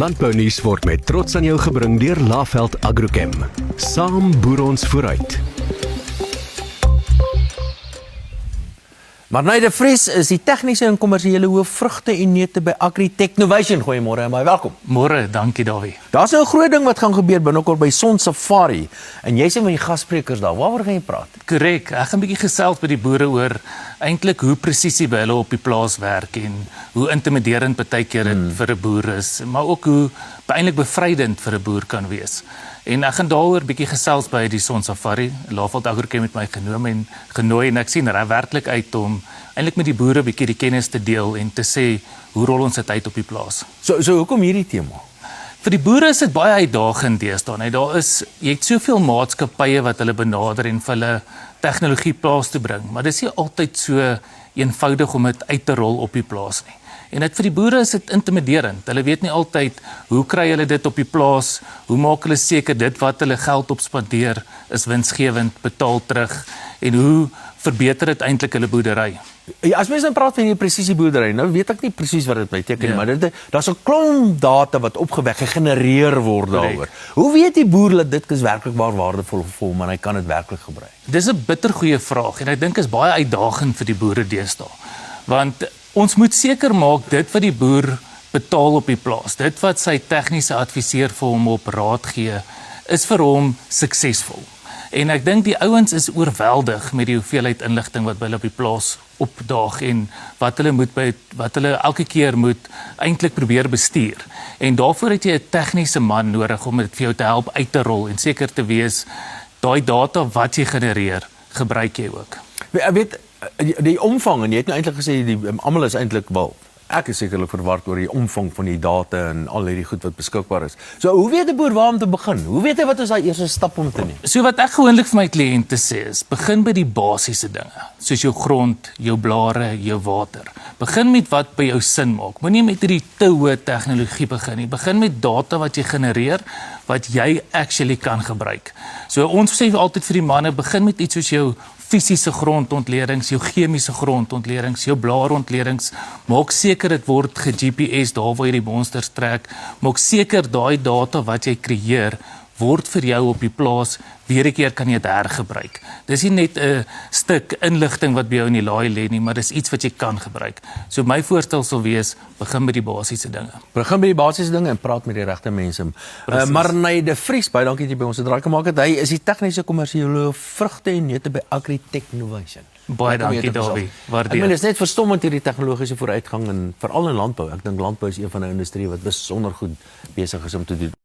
Landbounuus word met trots aan jou gebring deur Laveld Agrochem. Saam boer ons vooruit. Marnay de Vries is die tegniese en kommersiële hoof vrugte en neute by Agritech Innovation. Goeiemôre en baie welkom. Môre, dankie Dawie. Daar's nou 'n groot ding wat gaan gebeur binnekort by Son Safari en jy's een van die gassprekers daar. Waaroor gaan jy praat? Korrek, ek gaan 'n bietjie gesels by die boere oor eintlik hoe presisie by hulle op die plaas werk en hoe intimiderend partykeer dit vir 'n boer is, maar ook hoe eintlik bevrydend vir 'n boer kan wees. En ek gaan daaroor bietjie gesels by die Son Safari. Laveld Agrochem het my genooi en ek sien werklik uit om eintlik met die boere bietjie die kennis te deel en te sê hoe rol ons dit uit op die plaas. So hoekom hierdie tema? Vir die boere is dit baie uitdagend deesdae. Jy het soveel maatskappye wat hulle benader en vir hulle tegnologie plaas te bring, maar dis nie altyd so eenvoudig om dit uit te rol op die plaas nie. En dit vir die boere is dit intimiderend. Hulle weet nie altyd hoe kry hulle dit op die plaas, hoe maak hulle seker dit wat hulle geld op spandeer is winsgewend, betaal terug en hoe verbeter dit eintlik hulle boerdery. Ja, as mens dan praat van die presisie boerdery, nou weet ek nie presies wat dit beteken nie, maar daar's 'n klomp data wat opgewek gegenereer word daaroor. Hoe weet die boer dat dit is werklik waardevol vir hom en hy kan dit werklik gebruik? Dis 'n bittergoeie vraag en ek dink is baie uitdagend vir die boere deesdae. Want ons moet seker maak dit wat die boer betaal op die plaas, dit wat sy tegniese adviseur vir hom op raad gee, is vir hom suksesvol. En ek dink die ouens is oorweldig met die hoeveelheid inligting wat by hulle op die plaas opdaag en wat hulle elke keer moet eintlik probeer bestuur. En daarvoor het jy 'n tegniese man nodig om dit vir jou te help uit te rol en seker te wees daai data wat jy genereer, gebruik jy ook. Ek weet die omvang en jy het nou eintlik gesê almal is eintlik wel. Ek is sekerlik verward oor die omvang van die data en al hierdie goed wat beskikbaar is. So hoe weet 'n boer waar om te begin? Hoe weet hy wat is daai eerste stap om te neem? So wat ek gewoonlik vir my kliënte sê is, begin by die basiese dinge, soos jou grond, jou blare, jou water. Begin met wat by jou sin maak. Moenie met hierdie te hoë tegnologie begin nie. Begin met data wat jy genereer, wat jy actually kan gebruik. So ons sê altyd vir die manne, begin met iets soos jou fisiese grondontledings, jou chemiese grondontledings, jou blaarontledings. Maak seker dit word ge-GPS daar waar jy die monsters trek. Maak seker daai data wat jy creëer word vir jou op die plaas weer 'n keer kan jy dit hergebruik. Dis nie net 'n stuk inligting wat by jou in die laai lê nie, maar dis iets wat jy kan gebruik. So my voorstel sal wees, begin met die basiese dinge. Begin met die basiese dinge en praat met die regte mense. Marnay de Vries, baie dankie dat jy by ons 'n draai gemaak het. Hy is die tegniese kommersiële vrugte en neute by Agritech Innovation. Baie dankie Dawie. Ek meen, dit is net verstommend hierdie tegnologiese vooruitgang en veral in landbou. Ek dink landbou is een van die industrie wat besonder goed besig is om te doen.